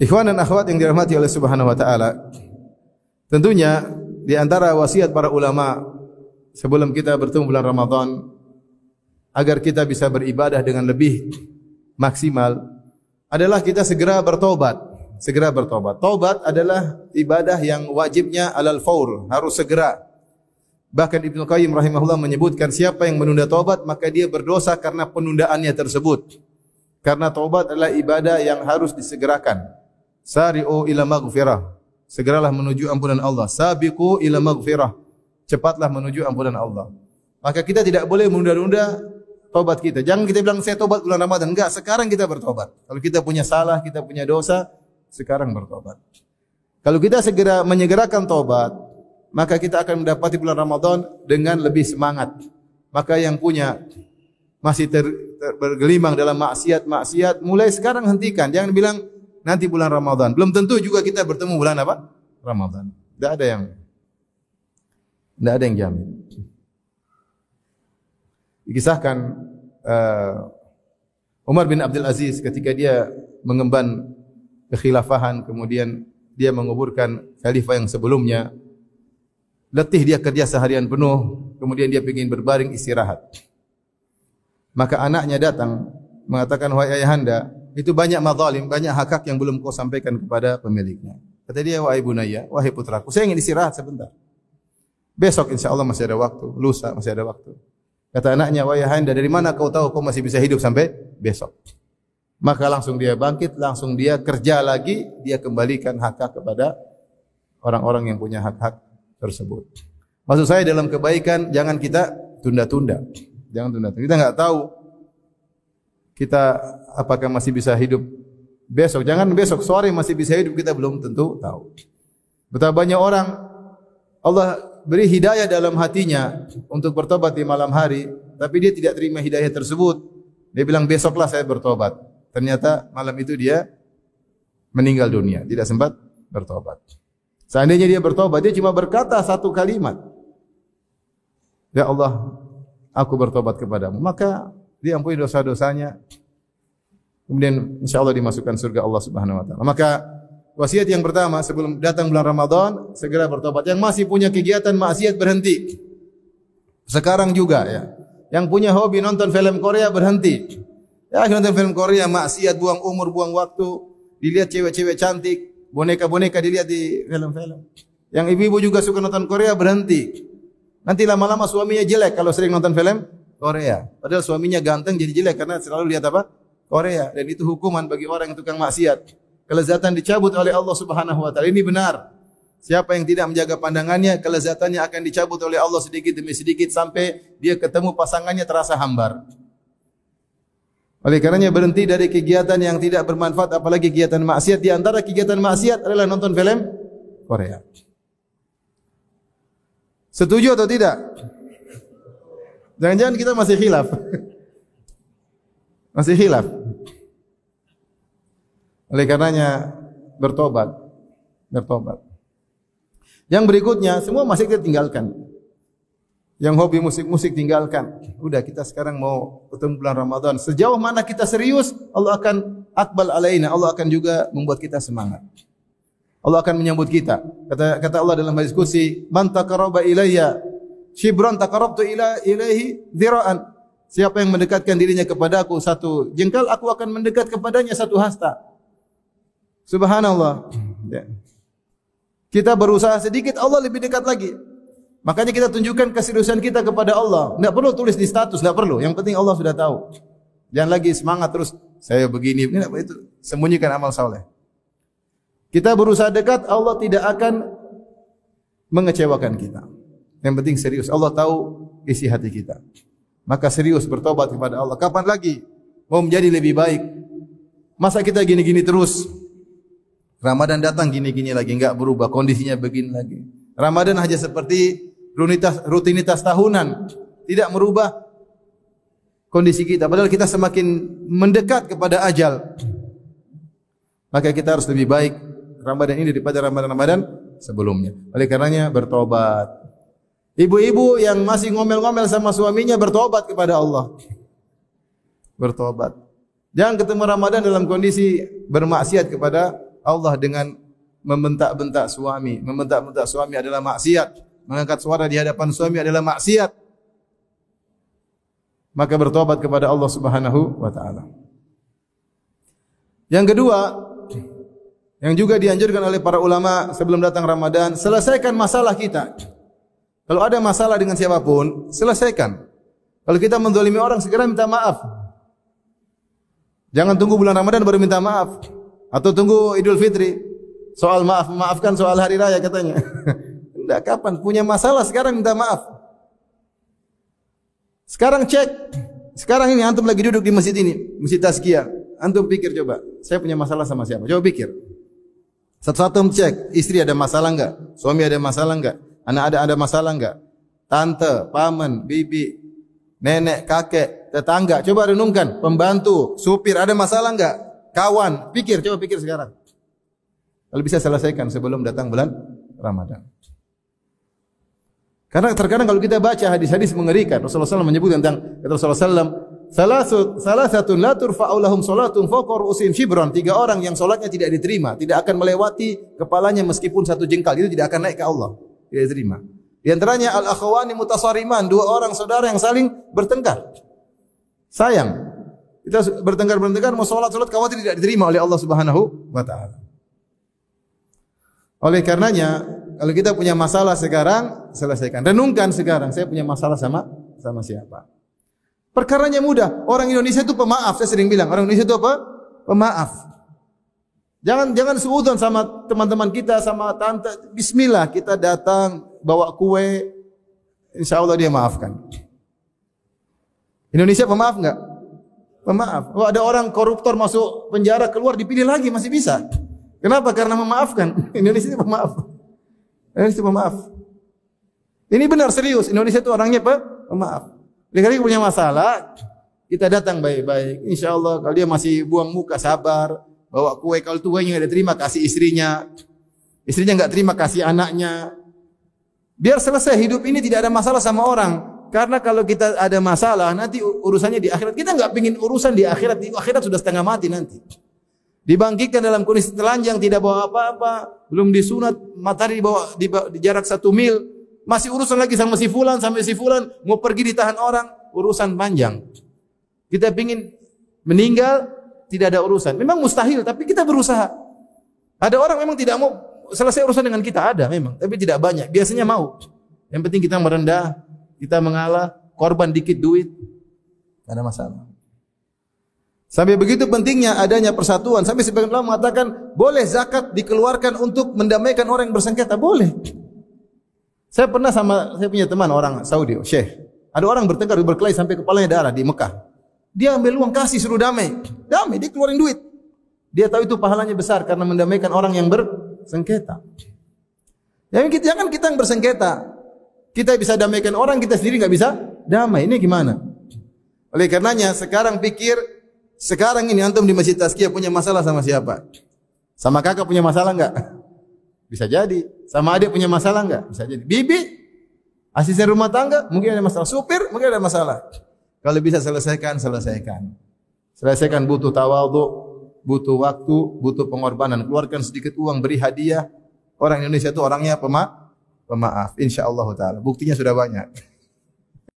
Ikhwan dan akhwat yang dirahmati oleh Subhanahu wa taala, tentunya di antara wasiat para ulama sebelum kita bertemu bulan Ramadan agar kita bisa beribadah dengan lebih maksimal adalah kita segera bertobat. Segera bertobat. Taubat adalah ibadah yang wajibnya alal faur, harus segera. Bahkan Ibnu Qayyim rahimahullah menyebutkan siapa yang menunda taubat maka dia berdosa karena penundaannya tersebut. Karena taubat adalah ibadah yang harus disegerakan. Sari'u ila maghfirah. Segeralah menuju ampunan Allah. Sabiqu ila maghfirah. Cepatlah menuju ampunan Allah. Maka kita tidak boleh menunda-nunda taubat kita. Jangan kita bilang saya taubat bulan Ramadan. Enggak, sekarang kita bertobat. Kalau kita punya salah, kita punya dosa, sekarang bertobat. Kalau kita segera menyegerakan taubat, maka kita akan mendapati bulan Ramadan dengan lebih semangat. Maka yang punya masih bergelimang dalam maksiat, mulai sekarang hentikan. Jangan bilang nanti bulan Ramadan. Belum tentu juga kita bertemu bulan apa? Ramadan. Tidak ada yang jamin. Dikisahkan Umar bin Abdul Aziz ketika dia mengemban kekhilafahan, kemudian dia menguburkan khalifah yang sebelumnya. Letih dia kerja seharian penuh, kemudian dia ingin berbaring istirahat. Maka anaknya datang mengatakan, wahai ayahanda, itu banyak madzalim, banyak hak-hak yang belum kau sampaikan kepada pemiliknya. Kata dia, wahai bunaya, wahai putraku, saya ingin istirahat sebentar. Besok insya Allah masih ada waktu, lusa masih ada waktu. Kata anaknya, wahai ayahanda, dari mana kau tahu kau masih bisa hidup sampai besok? Maka langsung dia bangkit, langsung dia kerja lagi, dia kembalikan hak-hak kepada orang-orang yang punya hak-hak tersebut. Maksud saya dalam kebaikan jangan kita tunda-tunda. Jangan tunda-tunda. Kita enggak tahu kita apakah masih bisa hidup besok. Jangan besok sore masih bisa hidup, kita belum tentu tahu. Betapa banyak orang Allah beri hidayah dalam hatinya untuk bertobat di malam hari, tapi dia tidak terima hidayah tersebut. Dia bilang besoklah saya bertobat. Ternyata malam itu dia meninggal dunia, tidak sempat bertobat. Seandainya dia bertobat, dia cuma berkata satu kalimat, ya Allah, aku bertobat kepadamu, maka diampuni dosa-dosanya, kemudian insya Allah dimasukkan surga Allah Subhanahu wa taala. Maka wasiat yang pertama sebelum datang bulan Ramadan, segera bertobat. Yang masih punya kegiatan maksiat berhenti. Sekarang juga ya. Yang punya hobi nonton film Korea berhenti. Ya, nonton film Korea maksiat, buang umur, buang waktu, dilihat cewek-cewek cantik, boneka-boneka dilihat di film-film. Yang ibu-ibu juga suka nonton Korea berhenti. Nanti lama-lama suaminya jelek kalau sering nonton film Korea. Padahal suaminya ganteng jadi jelek karena selalu lihat apa? Korea. Dan itu hukuman bagi orang yang tukang maksiat. Kelezatan dicabut oleh Allah Subhanahu wa taala. Ini benar. Siapa yang tidak menjaga pandangannya, kelezatannya akan dicabut oleh Allah sedikit demi sedikit sampai dia ketemu pasangannya terasa hambar. Oleh karenanya berhenti dari kegiatan yang tidak bermanfaat, apalagi kegiatan maksiat. Di antara kegiatan maksiat adalah nonton film Korea. Setuju atau tidak? Jangan-jangan kita masih khilaf. Masih khilaf. Oleh karenanya bertobat. Bertobat. Yang berikutnya semua masih kita tinggalkan. Yang hobi musik-musik tinggalkan. Udah kita sekarang mau ketemu bulan Ramadan. Sejauh mana kita serius, Allah akan akbal alaina. Allah akan juga membuat kita semangat. Allah akan menyambut kita. Kata Allah dalam hadis qudsi, "Man taqarraba ilayya shibran taqarrabtu ilaihi dhira'an." Siapa yang mendekatkan dirinya kepadaku satu jengkal, aku akan mendekat kepadanya satu hasta. Subhanallah. Ya. Kita berusaha sedikit, Allah lebih dekat lagi. Makanya kita tunjukkan keseriusan kita kepada Allah. Tidak perlu tulis di status, tidak perlu. Yang penting Allah sudah tahu. Jangan lagi semangat terus, saya begini. Itu sembunyikan amal saleh. Kita berusaha dekat, Allah tidak akan mengecewakan kita. Yang penting serius. Allah tahu isi hati kita. Maka serius bertobat kepada Allah. Kapan lagi mau menjadi lebih baik? Masa kita gini-gini terus? Ramadan datang gini-gini lagi, enggak berubah, kondisinya begini lagi. Ramadan hanya seperti rutinitas tahunan, tidak merubah kondisi kita. Padahal kita semakin mendekat kepada ajal. Maka kita harus lebih baik Ramadan ini daripada Ramadan sebelumnya. Oleh karenanya bertobat. Ibu-ibu yang masih ngomel-ngomel sama suaminya bertobat kepada Allah. Bertobat. Jangan ketemu Ramadan dalam kondisi bermaksiat kepada Allah dengan membentak-bentak suami. Membentak-bentak suami adalah maksiat. Mengangkat suara di hadapan suami adalah maksiat. Maka bertobat kepada Allah Subhanahu wa taala. Yang kedua, yang juga dianjurkan oleh para ulama sebelum datang Ramadan, selesaikan masalah kita. Kalau ada masalah dengan siapapun, selesaikan. Kalau kita menzalimi orang, segera minta maaf. Jangan tunggu bulan Ramadan baru minta maaf. Atau tunggu Idul Fitri. Soal maaf, memaafkan soal hari raya katanya. Tidak, kapan? Punya masalah sekarang minta maaf. Sekarang cek. Sekarang ini antum lagi duduk di masjid ini, masjid Tazkiyah. Antum pikir coba, saya punya masalah sama siapa? Coba pikir. Satu-satu cek, istri ada masalah enggak? Suami ada masalah enggak? Anak ada masalah enggak? Tante, paman, bibi, nenek, kakek, tetangga, coba renungkan. Pembantu, supir, ada masalah enggak? Kawan, coba pikir sekarang. Kalau bisa selesaikan sebelum datang bulan Ramadan. Karena terkadang kalau kita baca hadis-hadis mengerikan, Rasulullah SAW menyebut tentang Rasulullah SAW, salah satu la turfa'u lahum salatun fawqa ru'usihim shibran. 3 orang yang salatnya tidak diterima, tidak akan melewati kepalanya meskipun 1 jengkal, itu tidak akan naik ke Allah, tidak diterima. Di antaranya al-akhawani mutasariman, 2 orang saudara yang saling bertengkar. Sayang, kita bertengkar mau salat khawatir tidak diterima oleh Allah Subhanahu wa taala. Oleh karenanya, kalau kita punya masalah sekarang, selesaikan. Renungkan sekarang, saya punya masalah sama siapa? Perkaranya mudah. Orang Indonesia itu pemaaf. Saya sering bilang, orang Indonesia itu apa? Pemaaf. Jangan suudzon sama teman-teman kita, sama tante. Bismillah, kita datang bawa kue, insya Allah dia maafkan. Indonesia pemaaf enggak? Pemaaf. Oh, ada orang koruptor masuk penjara, keluar dipilih lagi, masih bisa. Kenapa? Karena memaafkan. Indonesia itu pemaaf. Indonesia itu pemaaf. Ini benar serius. Indonesia itu orangnya pemaaf. Kalau kita punya masalah, kita datang baik-baik. Insya Allah kalau dia masih buang muka, sabar. Bawa kue, kalau tuanya nggak diterima, kasih istrinya. Istrinya nggak terima, kasih anaknya. Biar selesai hidup ini tidak ada masalah sama orang. Karena kalau kita ada masalah, nanti urusannya di akhirat. Kita nggak pingin urusan di akhirat. Di akhirat sudah setengah mati nanti. Dibangkitkan dalam kondisi telanjang, tidak bawa apa-apa, belum disunat, matahari di jarak 1 mil, masih urusan lagi sama si fulan, sampai si fulan mau pergi ditahan orang, urusan panjang. Kita pingin meninggal, tidak ada urusan. Memang mustahil, tapi kita berusaha. Ada orang memang tidak mau selesai urusan dengan kita, ada memang, tapi tidak banyak. Biasanya mau. Yang penting kita merendah, kita mengalah, korban dikit duit, tidak ada masalah. Sampai begitu pentingnya adanya persatuan. Sampai sebagian ulama mengatakan boleh zakat dikeluarkan untuk mendamaikan orang yang bersengketa, boleh. Saya punya teman orang Saudi, Syekh. Ada orang bertengkar berkelahi sampai kepalanya darah di Mekah. Dia ambil uang kasih suruh damai, dia keluarin duit. Dia tahu itu pahalanya besar karena mendamaikan orang yang bersengketa. Jangan kita yang bersengketa. Kita bisa damaikan orang, kita sendiri nggak bisa damai. Ini gimana? Oleh karenanya sekarang pikir. Sekarang ini antum di Masjid Tazkiyah punya masalah sama siapa? Sama kakak punya masalah enggak? Bisa jadi. Sama adik punya masalah enggak? Bisa jadi. Bibi, asisten rumah tangga, mungkin ada masalah. Supir, mungkin ada masalah. Kalau bisa selesaikan. Selesaikan butuh tawadhu, butuh waktu, butuh pengorbanan. Keluarkan sedikit uang, beri hadiah. Orang Indonesia itu orangnya pemaaf. Insyaallah taala. Buktinya sudah banyak.